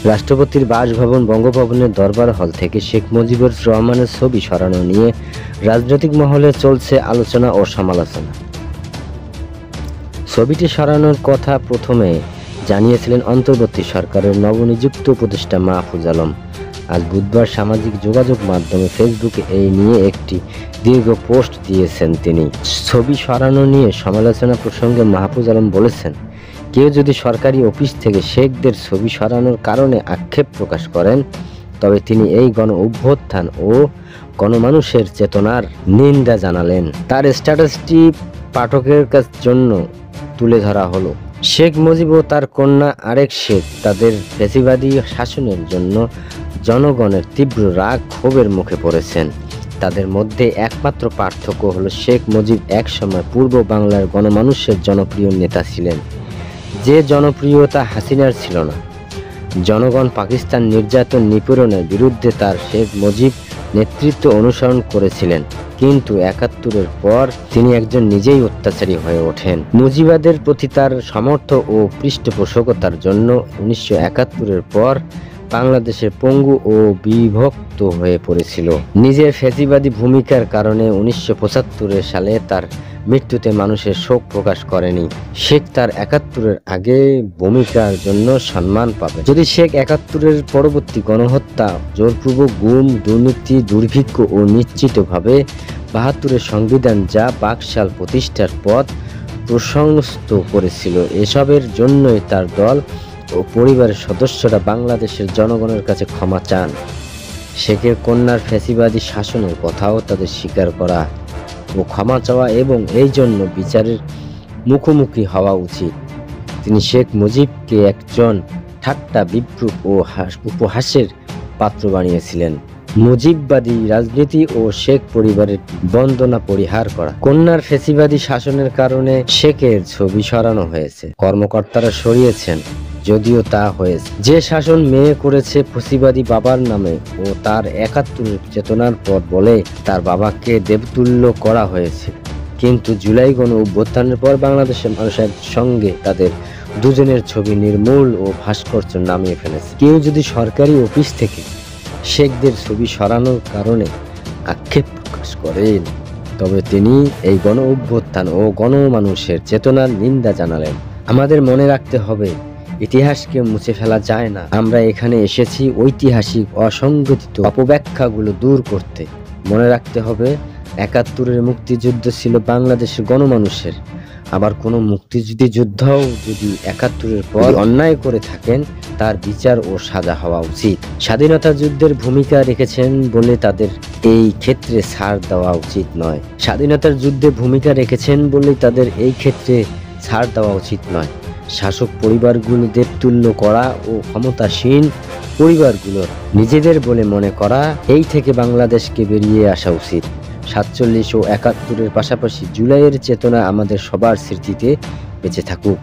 রাষ্ট্রপতির বাসভবন বঙ্গভবনের দরবার হল থেকে শেখ মুজিবুর রহমানের ছবি সরানো নিয়ে রাজনৈতিক মহলে চলছে আলোচনা ও সমালোচনা। ছবিটি সরানোর কথা প্রথমে জানিয়েছিলেন অন্তর্বর্তী সরকারের নবনিযুক্ত উপদেষ্টা মাহফুজ আলম। আজ বুধবার সামাজিক যোগাযোগ মাধ্যমে ফেসবুকে এই নিয়ে একটি দীর্ঘ পোস্ট দিয়েছেন তিনি। ছবি সরানো নিয়ে সমালোচনা প্রসঙ্গে মাহফুজ আলম বলেছেন, কেউ যদি সরকারি অফিস থেকে শেখদের ছবি সরানোর কারণে আক্ষেপ প্রকাশ করেন, তবে তিনি এই গণ অভ্যুত্থান ও গণমানুষের চেতনার নিন্দা জানালেন। তার স্ট্যাটাসটি পাঠকের জন্য তুলে ধরা হলো। শেখ মুজিব ও তার কন্যা আরেক শেখ তাদের ফ্যাসিবাদী শাসনের জন্য জনগণের তীব্র রাগ ক্ষোভের মুখে পড়েছেন। তাদের মধ্যে একমাত্র পার্থক্য হলো শেখ মুজিব একসময় পূর্ব বাংলার গণমানুষের জনপ্রিয় নেতা ছিলেন, যে জনপ্রিয়তা হাসিনার ছিল না। জনগণ পাকিস্তান নির্যাতন নিপীড়নের বিরুদ্ধে তার শেখ মুজিব নেতৃত্ব অনুসরণ করেছিলেন, কিন্তু ৭১-এর পর তিনি একজন নিজেই অত্যাচারী হয়ে ওঠেন। মুজিবাদের প্রতি তার সমর্থ ও পৃষ্ঠপোষকতার জন্য ১৯৭১-এর পর বাংলাদেশের পঙ্গু ও বিভক্ত হয়ে পড়েছিল। নিজের ফ্যাসিবাদী ভূমিকার কারণে ১৯৭৫ সালে তার মৃত্যুতে মানুষের শোক প্রকাশ করেনি। শেখ তার ৭১-এর আগে ভূমিকার জন্য সম্মান পাবে। যদি শেখ ৭১-এর পরবর্তী গণহত্যা, জোরপূর্বক গুম, দুর্নীতি, দুর্ভিক্ষ ও নিশ্চিতভাবে ৭২-এর সংবিধান যা বাকশাল প্রতিষ্ঠার পথ প্রশস্ত করেছিল, এসবের জন্যই তার দল ও পরিবারের সদস্যরা বাংলাদেশের জনগণের কাছে ক্ষমা চান। শেখের কন্যার ফ্যাসিবাদী শাসনের কথাও তাদের স্বীকার করা ও ক্ষমা চাওয়া এবং এই জন্য বিচারের মুখোমুখি হওয়া উচিত। তিনি শেখ মুজিবকে একজন ঠাট্টা, বিদ্রূপ ও উপহাসের পাত্র বানিয়েছিলেন। মুজিববাদী রাজনীতি ও শেখ পরিবারের বন্দনা পরিহার করা। কন্যার ফ্যাসিবাদী শাসনের কারণে শেখের ছবি সরানো হয়েছে, কর্মকর্তারা সরিয়েছেন, যদিও তা হয়েছে। যে শাসন মেয়ে করেছে ফ্যাসিবাদী বাবার নামে ও তার ৭১-এর চেতনার পর বলে তার বাবাকে দেবতুল্য করা হয়েছে, কিন্তু জুলাই গণ অভ্যুত্থানের পর বাংলাদেশের মানুষের সঙ্গে তাদের দুজনের ছবি নির্মূল ও ভাস্কর্য নামিয়ে ফেলেছে। কেউ যদি সরকারি অফিস থেকে শেখদের ছবি সরানোর কারণে আক্ষেপ প্রকাশ করেন, তবে তিনি এই গণ অভ্যুত্থান ও গণমানুষের চেতনার নিন্দা জানালেন। আমাদের মনে রাখতে হবে, ইতিহাসকে মুছে ফেলা যায় না। আমরা এখানে এসেছি ঐতিহাসিক অসংগঠিত অপব্যাখ্যাগুলো দূর করতে। মনে রাখতে হবে, ৭১-এর মুক্তিযুদ্ধ ছিল বাংলাদেশের গণমানুষের। আবার কোনো মুক্তিযুদ্ধও যদি ৭১-এর পর অন্যায় করে থাকেন, তার বিচার ও সাজা হওয়া উচিত। স্বাধীনতা যুদ্ধের ভূমিকা রেখেছেন বলে তাদের এই ক্ষেত্রে ছাড় দেওয়া উচিত নয়। স্বাধীনতার যুদ্ধে ভূমিকা রেখেছেন বলে তাদের এই ক্ষেত্রে ছাড় দেওয়া উচিত নয়। শাসক পরিবারগুলো দেবতুল্য করা ও ক্ষমতাসীন পরিবারগুলো নিজেদের বলে মনে করা, এই থেকে বাংলাদেশকে বেরিয়ে আসা উচিত। ৪৭ ও ৭১-এর পাশাপাশি জুলাইয়ের চেতনা আমাদের সবার স্মৃতিতে বেঁচে থাকুক।